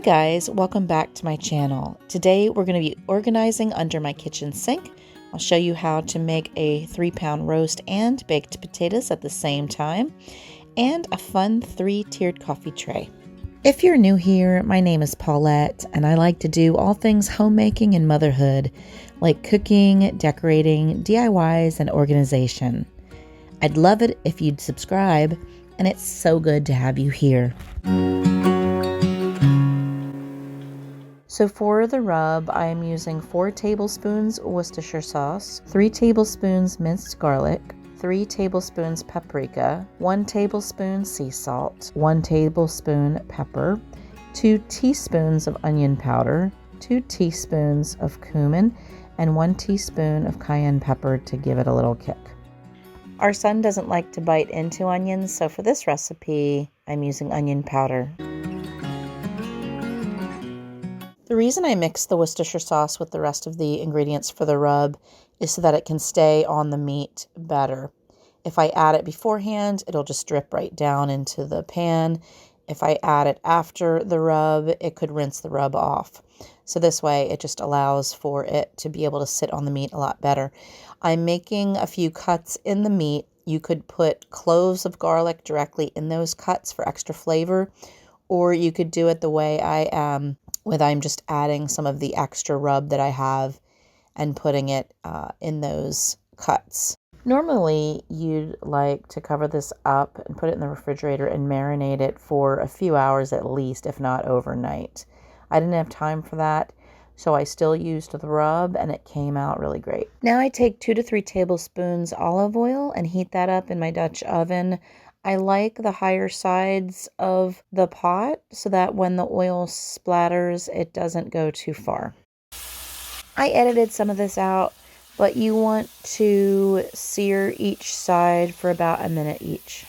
Hi guys, welcome back to my channel. Today we're going to be organizing under my kitchen sink. I'll show you how to make a 3-pound roast and baked potatoes at the same time, and a fun 3-tiered coffee tray. If you're new here, my name is Paulette, and I like to do all things homemaking and motherhood, like cooking, decorating, DIYs, and organization. I'd love it if you'd subscribe, and it's so good to have you here. So for the rub, I am using 4 tablespoons Worcestershire sauce, 3 tablespoons minced garlic, 3 tablespoons paprika, 1 tablespoon sea salt, 1 tablespoon pepper, 2 teaspoons of onion powder, 2 teaspoons of cumin, and 1 teaspoon of cayenne pepper to give it a little kick. Our son doesn't like to bite into onions, so for this recipe, I'm using onion powder. The reason I mix the Worcestershire sauce with the rest of the ingredients for the rub is so that it can stay on the meat better. If I add it beforehand, it'll just drip right down into the pan. If I add it after the rub, it could rinse the rub off. So this way, it just allows for it to be able to sit on the meat a lot better. I'm making a few cuts in the meat. You could put cloves of garlic directly in those cuts for extra flavor, or you could do it the way I am, with I'm just adding some of the extra rub that I have and putting it in those cuts. Normally, you'd like to cover this up and put it in the refrigerator and marinate it for a few hours at least, if not overnight. I didn't have time for that, so I still used the rub and it came out really great. Now I take 2 to 3 tablespoons olive oil and heat that up in my Dutch oven. I like the higher sides of the pot so that when the oil splatters, it doesn't go too far. I edited some of this out, but you want to sear each side for about a minute each.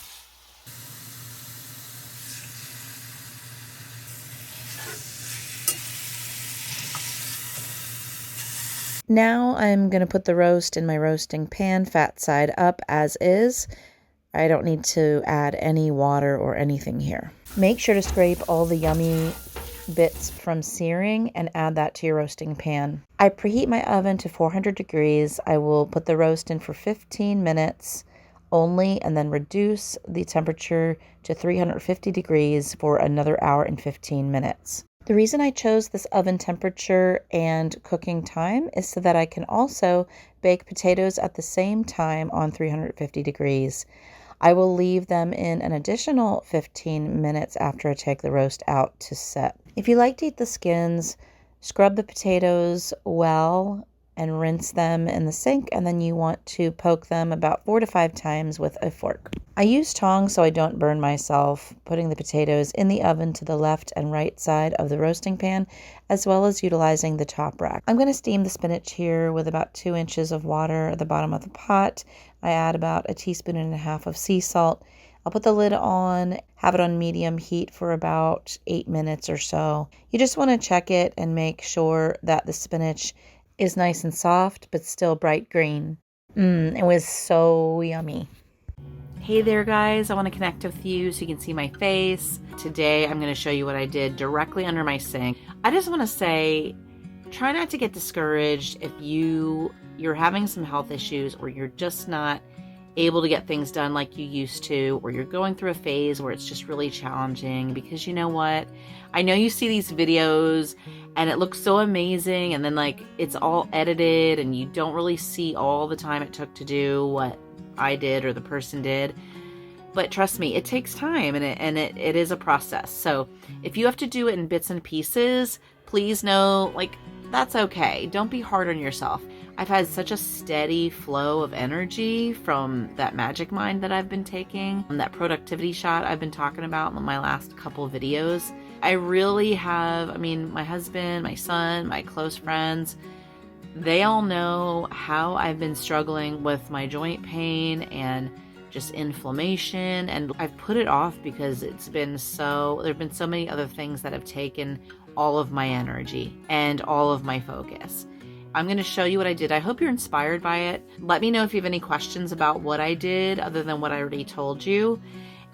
Now I'm going to put the roast in my roasting pan, fat side up as is. I don't need to add any water or anything here. Make sure to scrape all the yummy bits from searing and add that to your roasting pan. I preheat my oven to 400 degrees. I will put the roast in for 15 minutes only and then reduce the temperature to 350 degrees for another hour and 15 minutes. The reason I chose this oven temperature and cooking time is so that I can also bake potatoes at the same time on 350 degrees. I will leave them in an additional 15 minutes after I take the roast out to set. If you like to eat the skins, scrub the potatoes well and rinse them in the sink, and then you want to poke them about 4 to 5 times with a fork. I use tongs so I don't burn myself, putting the potatoes in the oven to the left and right side of the roasting pan, as well as utilizing the top rack. I'm going to steam the spinach here with about 2 inches of water at the bottom of the pot. I add about 1.5 teaspoons of sea salt. I'll put the lid on, have it on medium heat for about 8 minutes or so. You just want to check it and make sure that the spinach is nice and soft, but still bright green. It was so yummy. Hey there guys, I want to connect with you so you can see my face. Today I'm going to show you what I did directly under my sink. I just want to say, try not to get discouraged if you're having some health issues, or you're just not able to get things done like you used to, or you're going through a phase where it's just really challenging, because you know what? I know you see these videos and it looks so amazing, and then like it's all edited and you don't really see all the time it took to do what I did or the person did. But trust me, it takes time, and it is a process. So if you have to do it in bits and pieces, please know, like, that's okay. Don't be hard on yourself. I've had such a steady flow of energy from that magic mind that I've been taking, and that productivity shot I've been talking about in my last couple of videos. I really have, my husband, my son, my close friends, they all know how I've been struggling with my joint pain and just inflammation, and I've put it off because there have been so many other things that have taken all of my energy and all of my focus. I'm going to show you what I did. I hope you're inspired by it. Let me know if you have any questions about what I did other than what I already told you.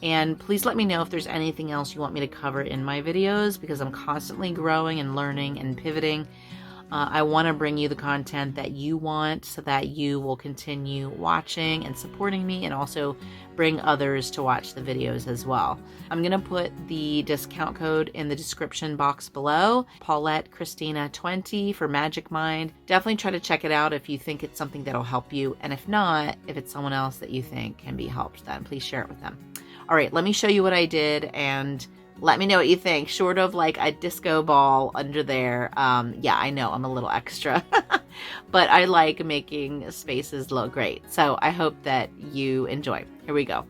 And please let me know if there's anything else you want me to cover in my videos, because I'm constantly growing and learning and pivoting. I want to bring you the content that you want so that you will continue watching and supporting me, and also bring others to watch the videos as well. I'm going to put the discount code in the description box below, Paulette Christina 20 for Magic Mind. Definitely try to check it out if you think it's something that'll help you. And if not, if it's someone else that you think can be helped, then please share it with them. All right, let me show you what I did, and let me know what you think. Short of like a disco ball under there. Yeah, I know I'm a little extra, but I like making spaces look great. So I hope that you enjoy. Here we go.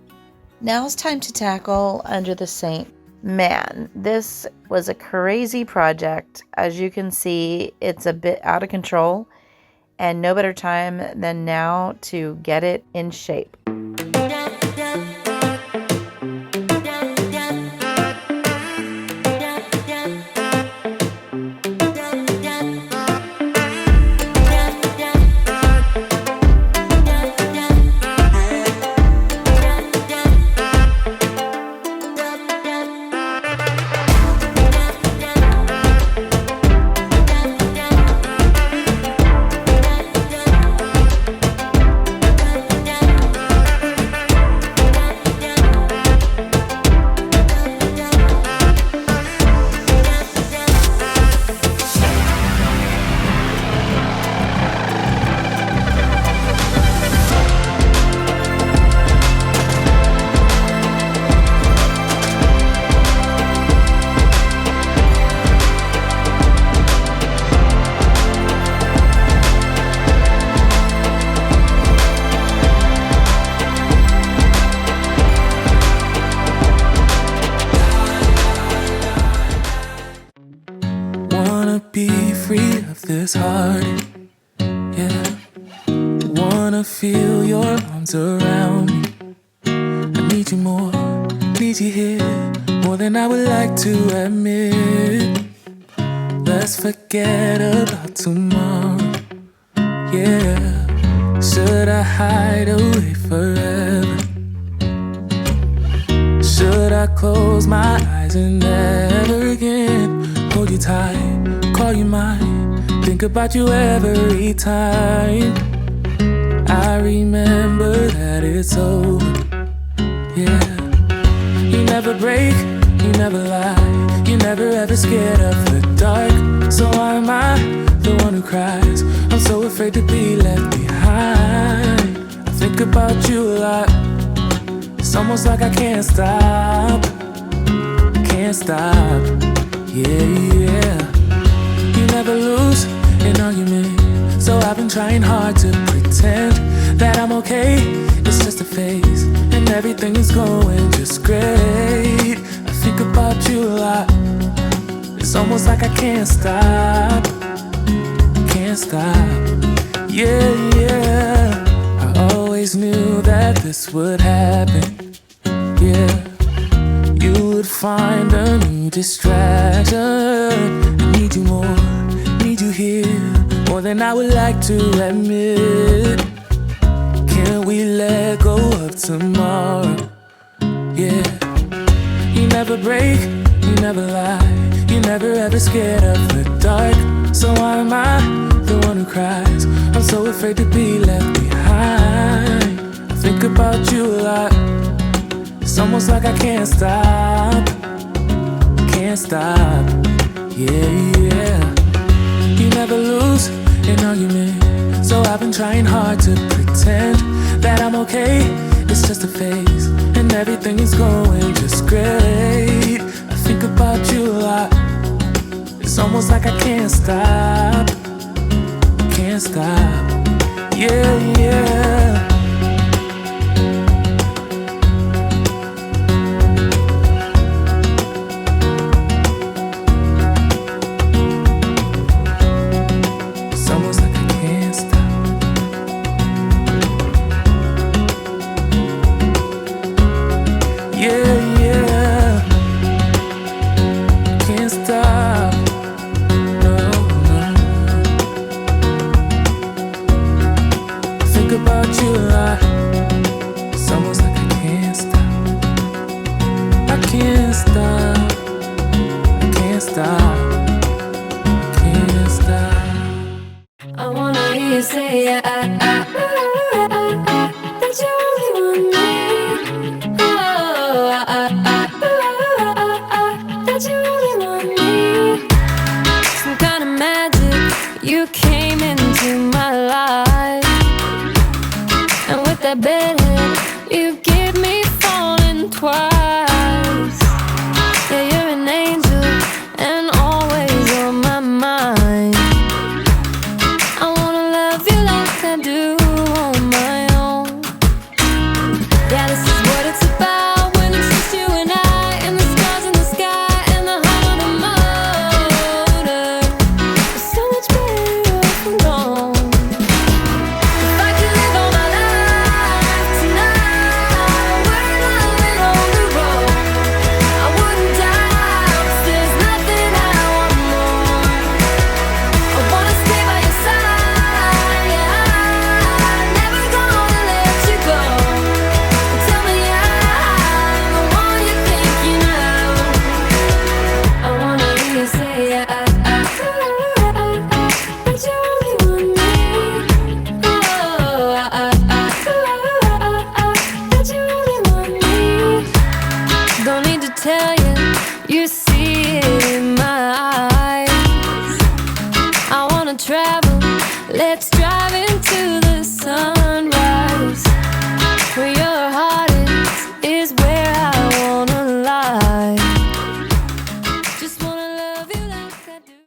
Now it's time to tackle under the sink. Man, this was a crazy project. As you can see, it's a bit out of control, and no better time than now to get it in shape. Be free of this heart, yeah. Wanna feel your arms around me. I need you more, need you here, more than I would like to admit. Let's forget about tomorrow, yeah. Should I hide away forever? Should I close my eyes and never again hold you tight, call you mine, think about you every time? I remember that it's over, yeah. You never break, you never lie, you never ever scared of the dark. So why am I the one who cries? I'm so afraid to be left behind. I think about you a lot, it's almost like I can't stop, can't stop, yeah. You never lose an argument, so I've been trying hard to pretend that I'm okay. It's just a phase, and everything is going just great. I think about you a lot, it's almost like I can't stop, can't stop, yeah. I always knew that this would happen, yeah. You would find a new distraction. I need you more, need you here, more than I would like to admit. Can we let go of tomorrow, yeah. You never break, you never lie, you never ever scared of the dark. So why am I the one who cries? I'm so afraid to be left behind. I think about you a lot, it's almost like I can't stop, can't stop, yeah. You never lose an argument, so I've been trying hard to pretend that I'm okay. It's just a phase, and everything is going just great. I think about you a lot, it's almost like I can't stop, can't stop, yeah. About you stop, I can't stop, I can't stop. I wanna hear you say that you only want me. Oh, that you only want me. Some kind of magic, you came into my life, and with that bedhead, you give me falling twice. Yeah, you're an angel and always on my mind. I wanna love you like I do on my own. Yeah, this is what it's about when it's just you and I, and the stars in the sky and the hum of the motor. It's so much better off alone. If I could live all my life tonight, we're loving on the road, I wouldn't die, 'cause there's nothing I want more. I wanna stay by your side, yeah, never gonna let you go. Tell me I'm the one you're thinking of. I wanna hear you say that you only want me. Oh, that you only want me. Don't need to tell you, you see it in my eyes. I wanna travel, let's drive into the sunrise. Where your heart is where I wanna lie. Just wanna love you like I do.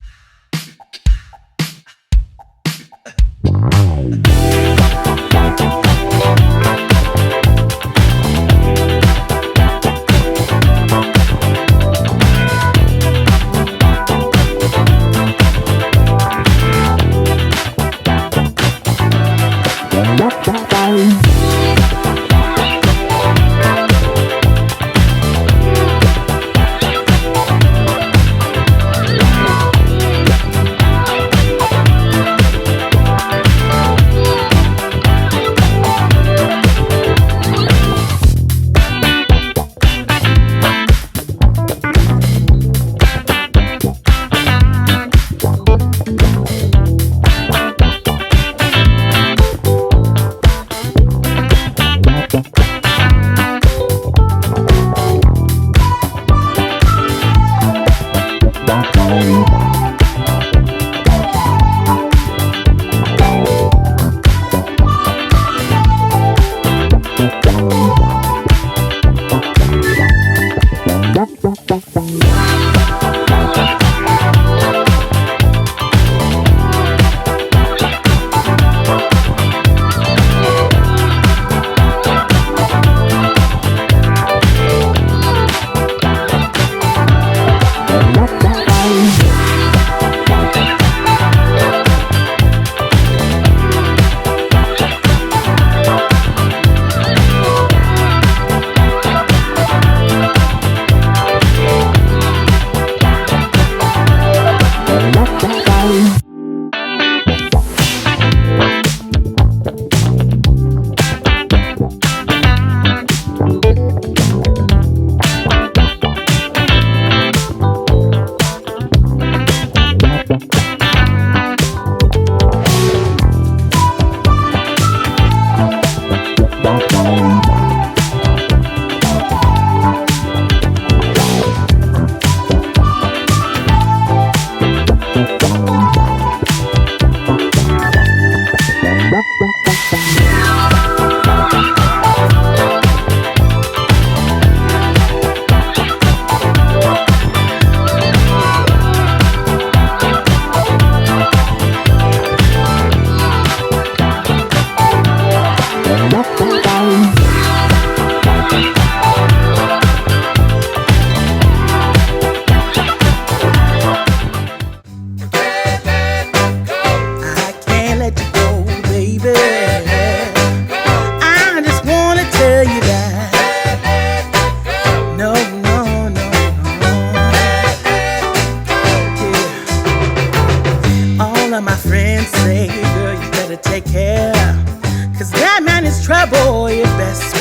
trouble, you best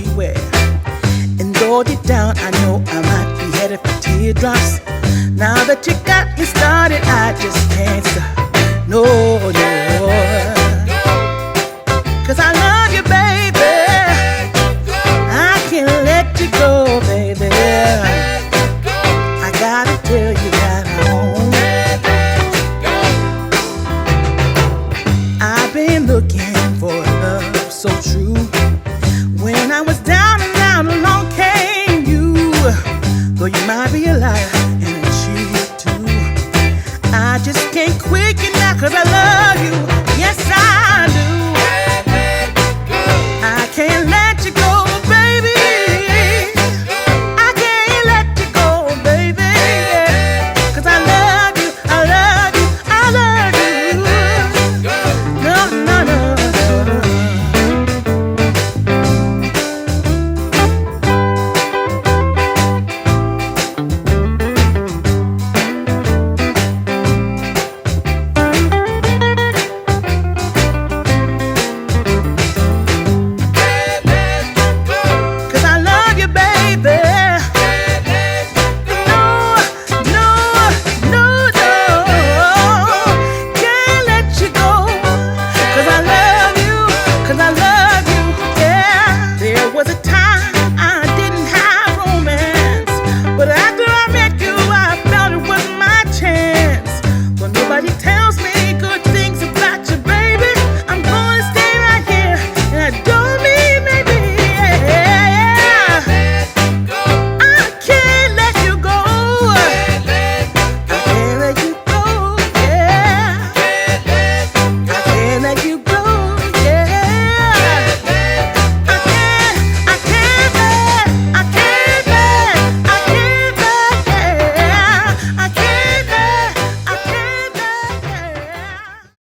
beware. And though deep down I know I might be headed raindrops. Now that you got me started, I just can't stop. No, no. 'Cause I love you, baby. I can't let you go.